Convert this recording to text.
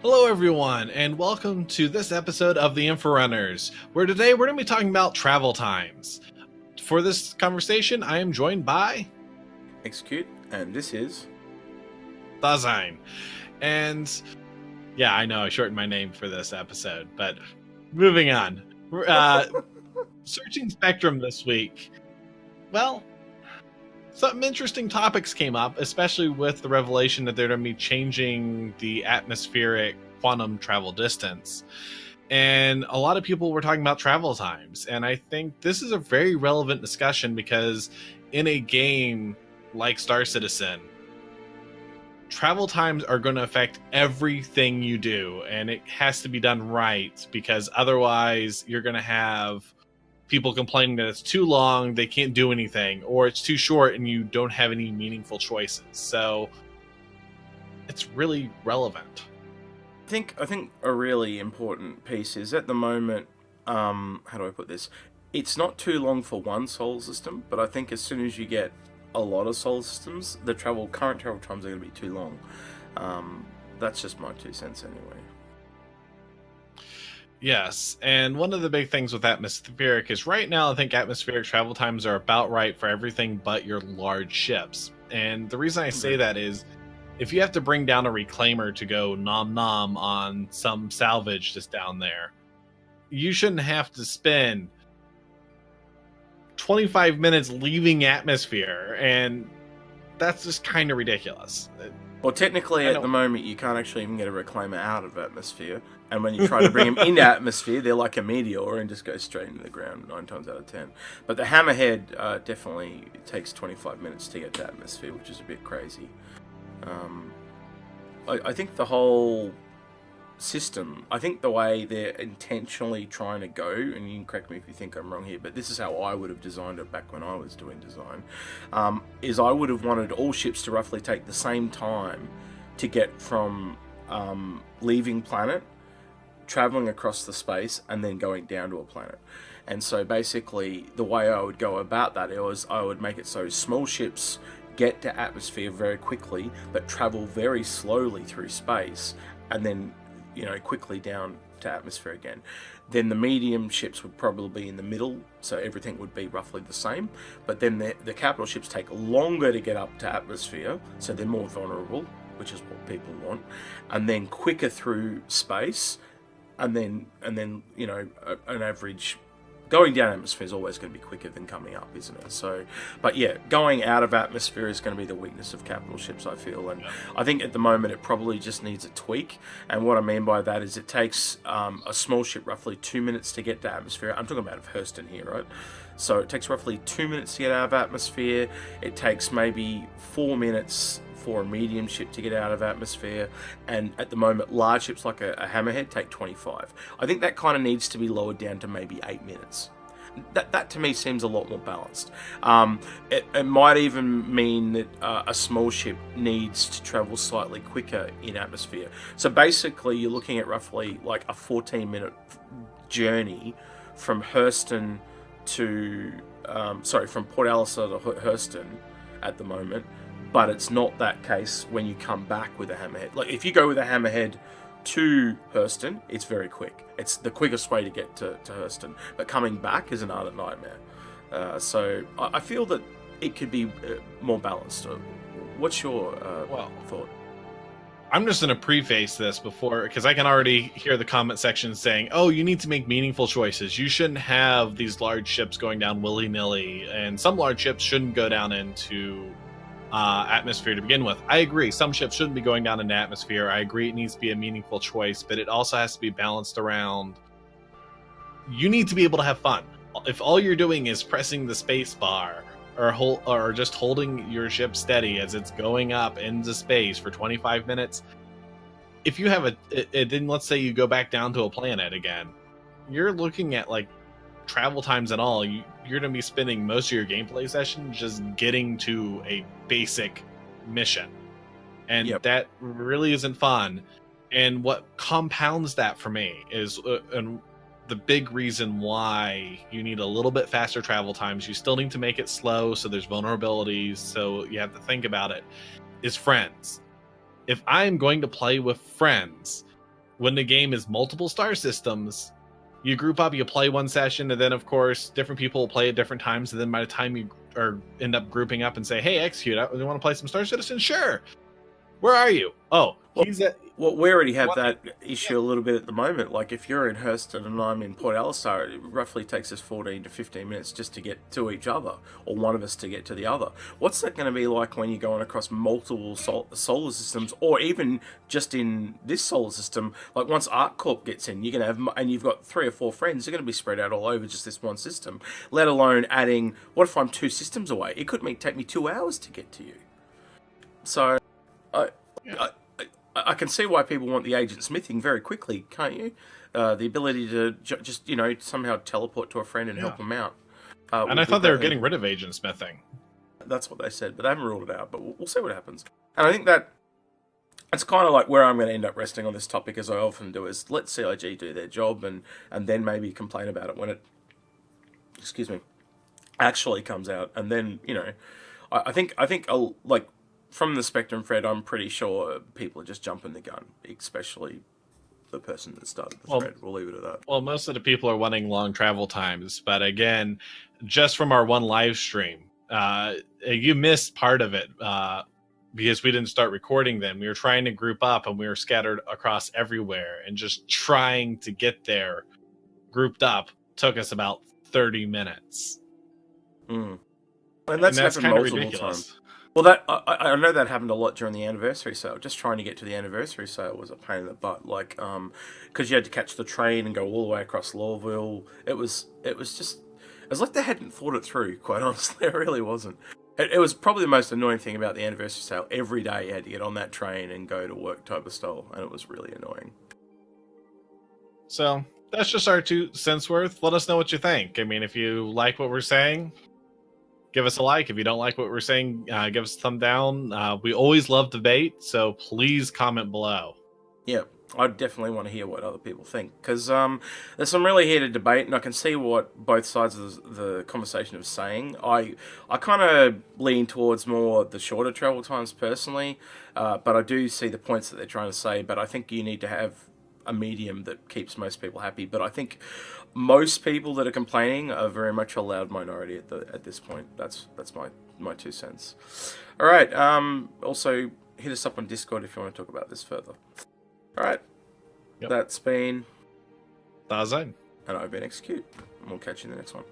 Hello everyone, and welcome to this episode of the Inforunners, where today we're going to be talking about travel times. For this conversation, I am joined by Execute, and this is Dasein. And yeah, I know I shortened my name for this episode, but moving on. Searching Spectrum this week. Well, some interesting topics came up, especially with the revelation that they're going to be changing the atmospheric quantum travel distance. And a lot of people were talking about travel times. And I think this is a very relevant discussion because in a game like Star Citizen, travel times are going to affect everything you do. And it has to be done right because otherwise you're going to have people complaining that it's too long, they can't do anything, or it's too short and you don't have any meaningful choices. So it's really relevant. I think a really important piece is at the moment, how do I put this? It's not too long for one solar system, but I think as soon as you get a lot of solar systems, the current travel times are going to be too long. That's just my 2 cents anyway. Yes, and one of the big things with atmospheric is right now I think atmospheric travel times are about right for everything but your large ships. And the reason I say that is if you have to bring down a reclaimer to go nom nom on some salvage just down there, you shouldn't have to spend 25 minutes leaving atmosphere, and that's just kind of ridiculous. Well, technically, at the moment, you can't actually even get a reclaimer out of atmosphere. And when you try to bring them into atmosphere, they're like a meteor and just go straight into the ground 9 times out of 10. But the hammerhead definitely takes 25 minutes to get to atmosphere, which is a bit crazy. I think the whole system, I think the way they're intentionally trying to go, and you can correct me if you think I'm wrong here, but this is how I would have designed it back when I was doing design, is I would have wanted all ships to roughly take the same time to get from leaving planet, traveling across the space, and then going down to a planet. And so basically the way I would go about that is I would make it so small ships get to atmosphere very quickly but travel very slowly through space and then quickly down to atmosphere again. Then the medium ships would probably be in the middle, so everything would be roughly the same. But then the capital ships take longer to get up to atmosphere, so they're more vulnerable, which is what people want, and then quicker through space, and then an average. Going down atmosphere is always going to be quicker than coming up, isn't it? So, but yeah, going out of atmosphere is going to be the weakness of capital ships, I feel. And I think at the moment it probably just needs a tweak. And what I mean by that is it takes a small ship roughly 2 minutes to get to atmosphere. I'm talking about Hurston here, right? So it takes roughly 2 minutes to get out of atmosphere. It takes maybe 4 minutes for a medium ship to get out of atmosphere, and at the moment large ships like a hammerhead take 25. I think that kind of needs to be lowered down to maybe 8 minutes. That to me seems a lot more balanced. It might even mean that a small ship needs to travel slightly quicker in atmosphere. So basically you're looking at roughly like a 14-minute journey from Hurston to from Port Alistair to Hurston at the moment. But it's not that case when you come back with a hammerhead. Like if you go with a hammerhead to Hurston, it's very quick. It's the quickest way to get to Hurston. But coming back is another nightmare. So I feel that it could be more balanced. What's your thought? I'm just going to preface this because I can already hear the comment section saying, oh, you need to make meaningful choices. You shouldn't have these large ships going down willy-nilly. And some large ships shouldn't go down into atmosphere to begin with. I agree. Some ships shouldn't be going down into atmosphere. I agree it needs to be a meaningful choice, but it also has to be balanced around. You need to be able to have fun. If all you're doing is pressing the space bar or just holding your ship steady as it's going up into space for 25 minutes, if you have then let's say you go back down to a planet again, you're looking at like travel times and all, you're going to be spending most of your gameplay session just getting to a basic mission. And that really isn't fun. And what compounds that for me is and the big reason why you need a little bit faster travel times, you still need to make it slow, so there's vulnerabilities, so you have to think about it, is friends. If I'm going to play with friends, when the game is multiple star systems, you group up, you play one session, and then of course different people will play at different times, and then by the time you end up grouping up and say, hey, execute, you want to play some Star Citizen? Sure. Where are you? Oh, he's at... Well, we already have that issue a little bit at the moment. Like, if you're in Hurston and I'm in Port Alistar, it roughly takes us 14 to 15 minutes just to get to each other, or one of us to get to the other. What's that going to be like when you're going across multiple solar systems, or even just in this solar system? Like, once ArcCorp gets in, you're going to have, and you've got 3 or 4 friends, they're going to be spread out all over just this one system, let alone adding, what if I'm 2 systems away? It could take me 2 hours to get to you. So, I can see why people want the agent smithing very quickly, can't you? The ability to just, somehow teleport to a friend and help them out. And I thought they were getting rid of agent smithing. That's what they said, but they haven't ruled it out. But we'll see what happens. And I think that's kind of like where I'm going to end up resting on this topic, as I often do, is let CIG do their job and then maybe complain about it when it, actually comes out. And then, I think like, from the Spectrum thread, I'm pretty sure people are just jumping the gun, especially the person that started the thread. We'll leave it at that. Well, most of the people are wanting long travel times, but again, just from our one live stream, you missed part of it because we didn't start recording them. We were trying to group up, and we were scattered across everywhere, and just trying to get there grouped up took us about 30 minutes. And that's happened multiple times. Well, I know that happened a lot during the anniversary sale. Just trying to get to the anniversary sale was a pain in the butt. Like, because you had to catch the train and go all the way across Lawville. It was like they hadn't thought it through. Quite honestly, it really wasn't. It was probably the most annoying thing about the anniversary sale. Every day you had to get on that train and go to work type of style, and it was really annoying. So that's just our 2 cents worth. Let us know what you think. I mean, if you like what we're saying, give us a like. If you don't like what we're saying, give us a thumb down. We always love debate, so please comment below. Yeah, I definitely want to hear what other people think, because there's some really heated debate, and I can see what both sides of the conversation are saying. I kind of lean towards more the shorter travel times personally, but I do see the points that they're trying to say, but I think you need to have a medium that keeps most people happy. But I think most people that are complaining are very much a loud minority at this point. That's my 2 cents. All right. Also, hit us up on Discord if you want to talk about this further. All right. Yep. That's been Dasein. And I've been Execute. And we'll catch you in the next one.